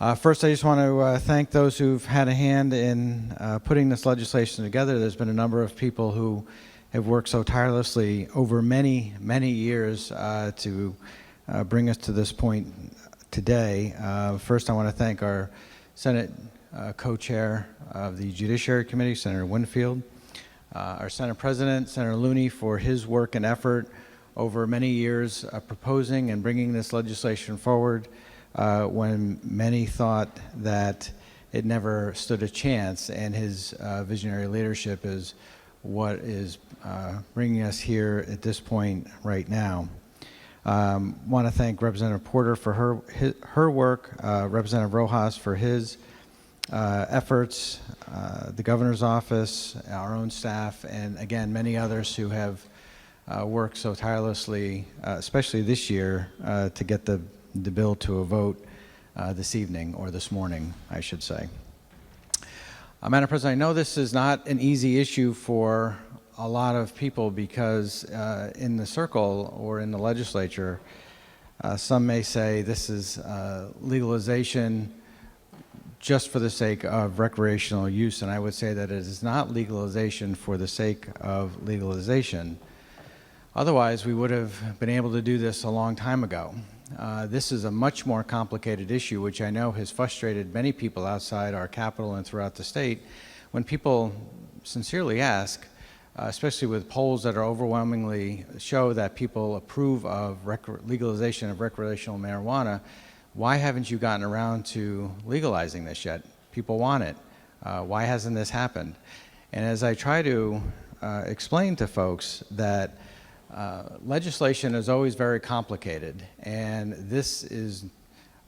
First, I just want to thank those who've had a hand in putting this legislation together. There's been a number of people who have worked so tirelessly over many, many years to bring us to this point today. First, I want to thank our Senate co-chair of the Judiciary Committee, Senator Winfield, our Senate President, Senator Looney, for his work and effort over many years proposing and bringing this legislation forward when many thought that it never stood a chance, and his visionary leadership is what is bringing us here at this point right now. Want to thank Representative Porter for her work, Representative Rojas for his efforts, the governor's office, our own staff, and again, many others who have worked so tirelessly, especially this year, to get the bill to a vote this evening, or this morning, I should say. Madam President, I know this is not an easy issue for a lot of people because in the circle or in the legislature, some may say this is legalization just for the sake of recreational use, and I would say that it is not legalization for the sake of legalization. Otherwise, we would have been able to do this a long time ago. This is a much more complicated issue, which I know has frustrated many people outside our capital and throughout the state. When people sincerely ask, especially with polls that are overwhelmingly show that people approve of legalization of recreational marijuana, why haven't you gotten around to legalizing this yet? People want it. Why hasn't this happened? And as I try to explain to folks that legislation is always very complicated, and this is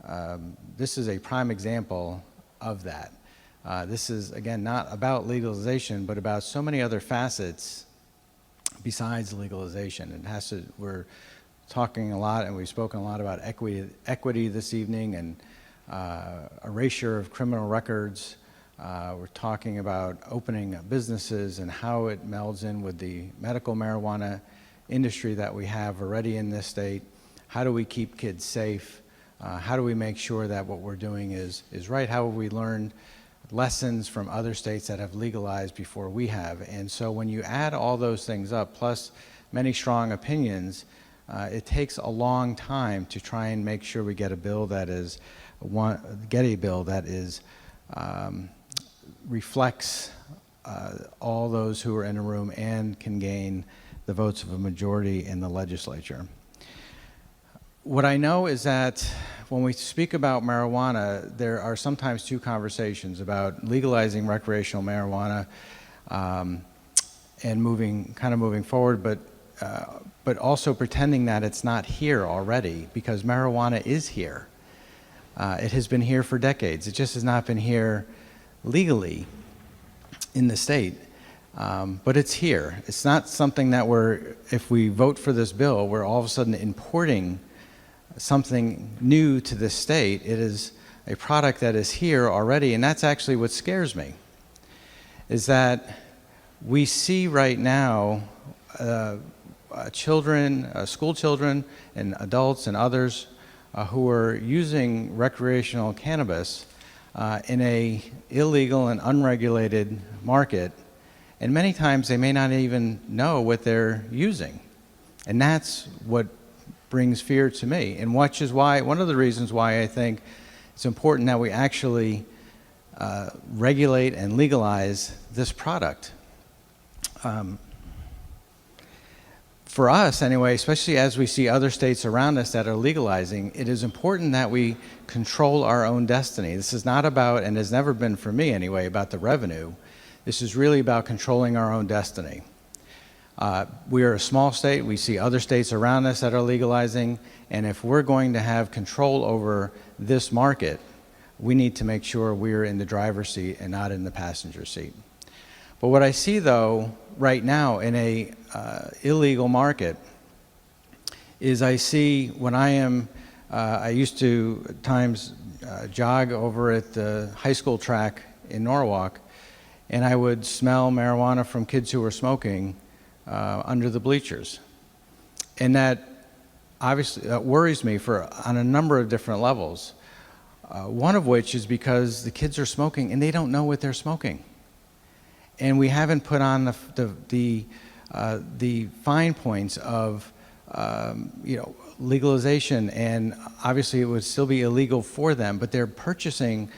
a prime example of that. This is, again, not about legalization, but about so many other facets besides legalization. It has to, we're talking a lot, and we've spoken a lot about equity this evening, and erasure of criminal records. We're talking about opening businesses and how it melds in with the medical marijuana industry that we have already in this state. How do we keep kids safe? How do we make sure that what we're doing is right? How have we learned lessons from other states that have legalized before we have? And so when you add all those things up, plus many strong opinions, it takes a long time to try and make sure we get a bill that is reflects all those who are in a room and can gain the votes of a majority in the legislature. What I know is that when we speak about marijuana, there are sometimes two conversations about legalizing recreational marijuana and moving forward, but also pretending that it's not here already, because marijuana is here. It has been here for decades. It just has not been here legally in the state. But it's here. It's not something that if we vote for this bill, we're all of a sudden importing something new to this state. It is a product that is here already, and that's actually what scares me, is that we see right now school children and adults and others who are using recreational cannabis in a illegal and unregulated market. And many times they may not even know what they're using. And that's what brings fear to me. And which is why, one of the reasons why I think it's important that we actually regulate and legalize this product. For us anyway, especially as we see other states around us that are legalizing, it is important that we control our own destiny. This is not about, and has never been for me anyway, about the revenue. This is really about controlling our own destiny. We are a small state. We see other states around us that are legalizing, and if we're going to have control over this market, we need to make sure we're in the driver's seat and not in the passenger seat. But what I see, though, right now in a illegal market is I see when I used to at times jog over at the high school track in Norwalk, and I would smell marijuana from kids who were smoking under the bleachers. And that obviously worries me on a number of different levels. One of which is because the kids are smoking and they don't know what they're smoking. And we haven't put on the fine points of legalization, and obviously it would still be illegal for them, but they're purchasing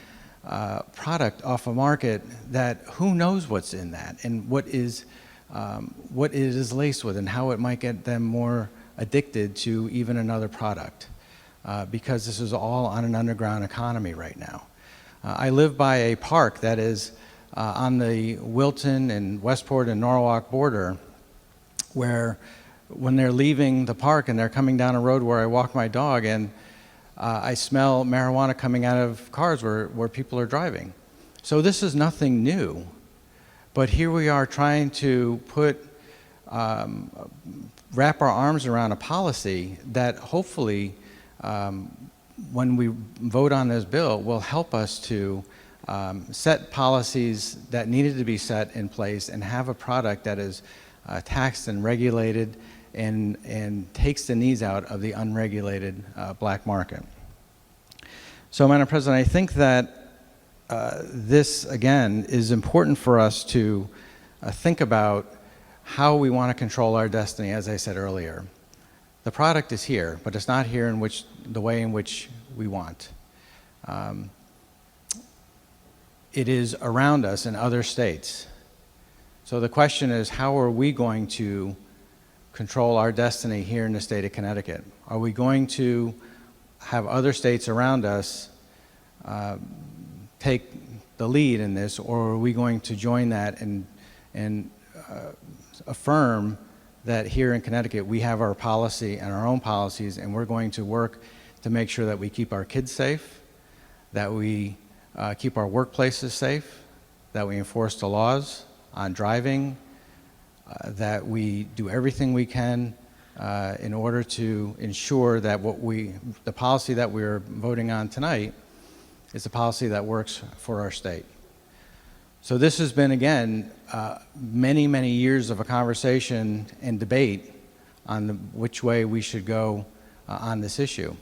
product off a market that who knows what's in that and what it is laced with and how it might get them more addicted to even another product, because this is all on an underground economy right now. I live by a park that is on the Wilton and Westport and Norwalk border, where when they're leaving the park and they're coming down a road where I walk my dog, and I smell marijuana coming out of cars where people are driving. So this is nothing new, but here we are trying to wrap our arms around a policy that hopefully, when we vote on this bill, will help us to set policies that needed to be set in place and have a product that is taxed and regulated and takes the needs out of the unregulated black market. So, Madam President, I think that this, again, is important for us to think about how we want to control our destiny, as I said earlier. The product is here, but it's not here in the way in which we want. It is around us in other states. So the question is, how are we going to control our destiny here in the state of Connecticut? Are we going to have other states around us take the lead in this, or are we going to join that and affirm that here in Connecticut we have our policy and our own policies, and we're going to work to make sure that we keep our kids safe, that we keep our workplaces safe, that we enforce the laws on driving, that we do everything we can in order to ensure that the policy that we're voting on tonight is a policy that works for our state. So this has been, again, many, many years of a conversation and debate on which way we should go on this issue.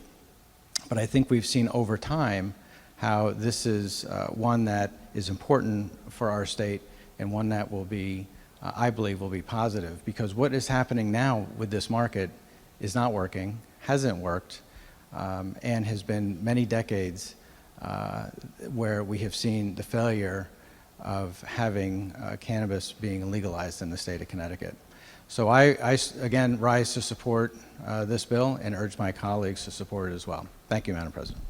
But I think we've seen over time how this is one that is important for our state, and one that will be, I believe, will be positive, because what is happening now with this market is not working, hasn't worked, and has been many decades where we have seen the failure of having cannabis being legalized in the state of Connecticut. So I again rise to support this bill and urge my colleagues to support it as well. Thank you, Madam President.